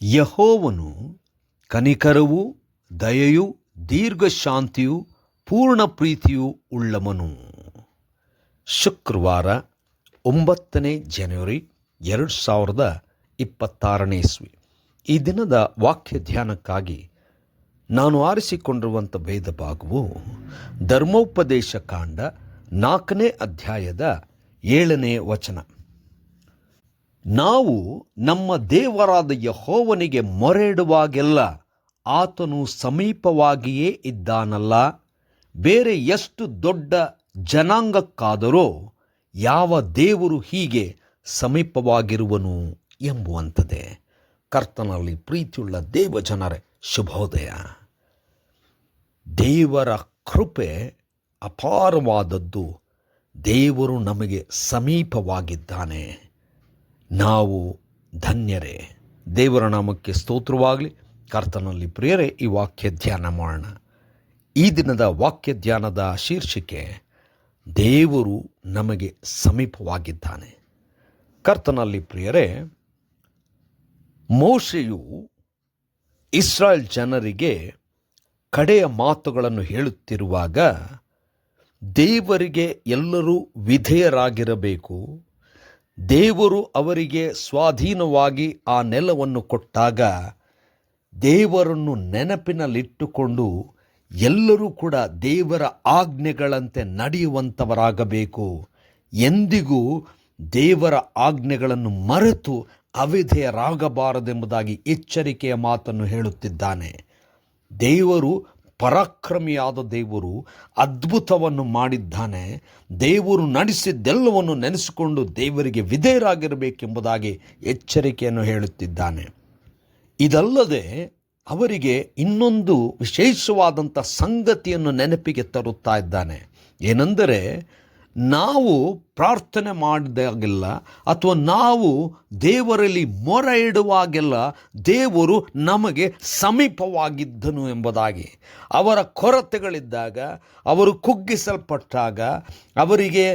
ಯೆಹೋವನು ಕನಿಕರವೂ ದಯೆಯೂ ದೀರ್ಘಶಾಂತಿಯೂ ಪೂರ್ಣ ಪ್ರೀತಿಯೂ ಉಳ್ಳವನು. ಶುಕ್ರವಾರ 9 ಜನವರಿ 2026 ಇಸ್ವಿ. ಈ ದಿನದ ವಾಕ್ಯ ಧ್ಯಾನಕ್ಕಾಗಿ ನಾನು ಆರಿಸಿಕೊಂಡಿರುವಂಥ ವೇದ ಭಾಗವು ಧರ್ಮೋಪದೇಶ ಕಾಂಡ 4ನೇ ಅಧ್ಯಾಯದ 7ನೇ ವಚನ. ನಾವು ನಮ್ಮ ದೇವರಾದ ಯೆಹೋವನಿಗೆ ಮೊರೆಯಿಡುವಾಗೆಲ್ಲ ಆತನು ಸಮೀಪವಾಗಿಯೇ ಇದ್ದಾನಲ್ಲ. ಬೇರೆ ಎಷ್ಟು ದೊಡ್ಡ ಜನಾಂಗಕ್ಕಾದರೂ ಯಾವ ದೇವರು ಹೀಗೆ ಸಮೀಪವಾಗಿರುವನು ಎಂಬುವಂಥದ್ದೇ. ಕರ್ತನಲ್ಲಿ ಪ್ರೀತಿಯುಳ್ಳ ದೇವಜನರೇ, ಶುಭೋದಯ. ದೇವರ ಕೃಪೆ ಅಪಾರವಾದದ್ದು. ದೇವರು ನಮಗೆ ಸಮೀಪವಾಗಿದ್ದಾನೆ. ನಾವು ಧನ್ಯರೇ. ದೇವರ ನಾಮಕ್ಕೆ ಸ್ತೋತ್ರವಾಗಲಿ. ಕರ್ತನಲ್ಲಿ ಪ್ರಿಯರೇ, ಈ ವಾಕ್ಯ ಧ್ಯಾನ ಮಾಡೋಣ. ಈ ದಿನದ ವಾಕ್ಯ ಧ್ಯಾನದ ಶೀರ್ಷಿಕೆ ದೇವರು ನಮಗೆ ಸಮೀಪವಾಗಿದ್ದಾನೆ. ಕರ್ತನಲ್ಲಿ ಪ್ರಿಯರೇ, ಮೋಶೆಯು ಇಸ್ರಾಯೇಲ್ ಜನರಿಗೆ ಕಡೆಯ ಮಾತುಗಳನ್ನು ಹೇಳುತ್ತಿರುವಾಗ ದೇವರಿಗೆ ಎಲ್ಲರೂ ವಿಧೇಯರಾಗಿರಬೇಕು. ದೇವರು ಅವರಿಗೆ ಸ್ವಾಧೀನವಾಗಿ ಆ ನೆಲವನ್ನು ಕೊಟ್ಟಾಗ ದೇವರನ್ನು ನೆನಪಿನಲ್ಲಿಟ್ಟುಕೊಂಡು ಎಲ್ಲರೂ ಕೂಡ ದೇವರ ಆಜ್ಞೆಗಳಂತೆ ನಡೆಯುವಂಥವರಾಗಬೇಕು. ಎಂದಿಗೂ ದೇವರ ಆಜ್ಞೆಗಳನ್ನು ಮರೆತು ಅವಿಧೇಯರಾಗಬಾರದೆಂಬುದಾಗಿ ಎಚ್ಚರಿಕೆಯ ಮಾತನ್ನು ಹೇಳುತ್ತಿದ್ದಾನೆ. ದೇವರು ಪರಾಕ್ರಮಿಯಾದ ದೇವರು, ಅದ್ಭುತವನ್ನು ಮಾಡಿದ್ದಾನೆ. ದೇವರು ನಡೆಸಿದ್ದೆಲ್ಲವನ್ನು ನೆನೆಸಿಕೊಂಡು ದೇವರಿಗೆ ವಿಧೇಯರಾಗಿರಬೇಕೆಂಬುದಾಗಿ ಎಚ್ಚರಿಕೆಯನ್ನು ಹೇಳುತ್ತಿದ್ದಾನೆ. ಇದಲ್ಲದೆ ಅವರಿಗೆ ಇನ್ನೊಂದು ವಿಶೇಷವಾದಂಥ ಸಂಗತಿಯನ್ನು ನೆನಪಿಗೆ ತರುತ್ತಾ ಇದ್ದಾನೆ. ಏನೆಂದರೆ, ನಾವು ಪ್ರಾರ್ಥನೆ ಮಾಡಿದಾಗೆಲ್ಲ ಅಥವಾ ನಾವು ದೇವರಲ್ಲಿ ಮೊರೆ ಇಡುವಾಗೆಲ್ಲ ದೇವರು ನಮಗೆ ಸಮೀಪವಾಗಿದ್ದನು ಎಂಬುದಾಗಿ. ಅವರ ಕೊರತೆಗಳಿದ್ದಾಗ, ಅವರು ಕುಗ್ಗಿಸಲ್ಪಟ್ಟಾಗ, ಅವರಿಗೆ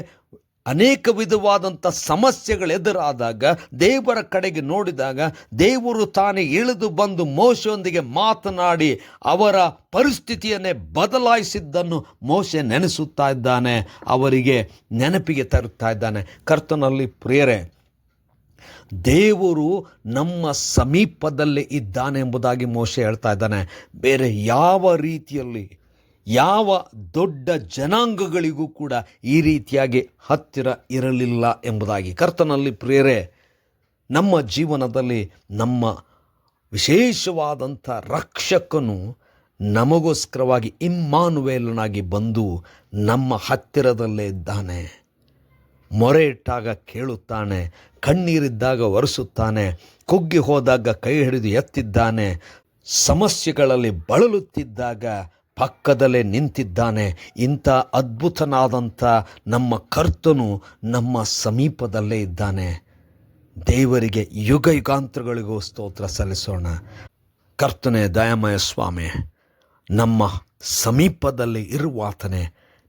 ಅನೇಕ ವಿಧವಾದಂಥ ಸಮಸ್ಯೆಗಳೆದುರಾದಾಗ ದೇವರ ಕಡೆಗೆ ನೋಡಿದಾಗ ದೇವರು ತಾನೇ ಇಳಿದು ಬಂದು ಮೋಶೆಯೊಂದಿಗೆ ಮಾತನಾಡಿ ಅವರ ಪರಿಸ್ಥಿತಿಯನ್ನೇ ಬದಲಾಯಿಸಿದ್ದನ್ನು ಮೋಶೆ ನೆನೆಸುತ್ತಾ ಇದ್ದಾನೆ, ಅವರಿಗೆ ನೆನಪಿಗೆ ತರುತ್ತಾ ಇದ್ದಾನೆ. ಕರ್ತನಲ್ಲಿ ಪ್ರಿಯರೇ, ದೇವರು ನಮ್ಮ ಸಮೀಪದಲ್ಲೇ ಇದ್ದಾನೆ ಎಂಬುದಾಗಿ ಮೋಶೆ ಹೇಳ್ತಾ ಇದ್ದಾನೆ. ಬೇರೆ ಯಾವ ರೀತಿಯಲ್ಲಿ ಯಾವ ದೊಡ್ಡ ಜನಾಂಗಗಳಿಗೂ ಕೂಡ ಈ ರೀತಿಯಾಗಿ ಹತ್ತಿರ ಇರಲಿಲ್ಲ ಎಂಬುದಾಗಿ. ಕರ್ತನಲ್ಲಿ ಪ್ರಿಯರೇ, ನಮ್ಮ ಜೀವನದಲ್ಲಿ ನಮ್ಮ ವಿಶೇಷವಾದಂಥ ರಕ್ಷಕನು ನಮಗೋಸ್ಕರವಾಗಿ ಇಮ್ಮಾನುವೇಲನಾಗಿ ಬಂದು ನಮ್ಮ ಹತ್ತಿರದಲ್ಲೇ ಇದ್ದಾನೆ. ಮೊರೆ ಇಟ್ಟಾಗ ಕೇಳುತ್ತಾನೆ, ಕಣ್ಣೀರಿದ್ದಾಗ ಒರೆಸುತ್ತಾನೆ, ಕುಗ್ಗಿ ಹೋದಾಗ ಕೈ ಹಿಡಿದು ಎತ್ತಿದ್ದಾನೆ, ಸಮಸ್ಯೆಗಳಲ್ಲಿ ಬಳಲುತ್ತಿದ್ದಾಗ ಪಕ್ಕದಲ್ಲೇ ನಿಂತಿದ್ದಾನೆ. ಇಂಥ ಅದ್ಭುತನಾದಂಥ ನಮ್ಮ ಕರ್ತನು ನಮ್ಮ ಸಮೀಪದಲ್ಲೇ ಇದ್ದಾನೆ. ದೇವರಿಗೆ ಯುಗ ಯುಗಾಂತರಗಳಿಗೂ ಸ್ತೋತ್ರ ಸಲ್ಲಿಸೋಣ. ಕರ್ತನೇ, ದಯಾಮಯ ಸ್ವಾಮಿ, ನಮ್ಮ ಸಮೀಪದಲ್ಲಿ ಇರುವಾತನೇ,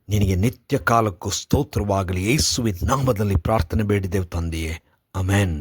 ನಿನಗೆ ನಿತ್ಯ ಕಾಲಕ್ಕೂ ಸ್ತೋತ್ರವಾಗಲಿ. ಯೇಸುವಿನ ನಾಮದಲ್ಲಿ ಪ್ರಾರ್ಥನೆ ಬೇಡಿದೆವು ತಂದೆಯೇ, ಆಮೆನ್.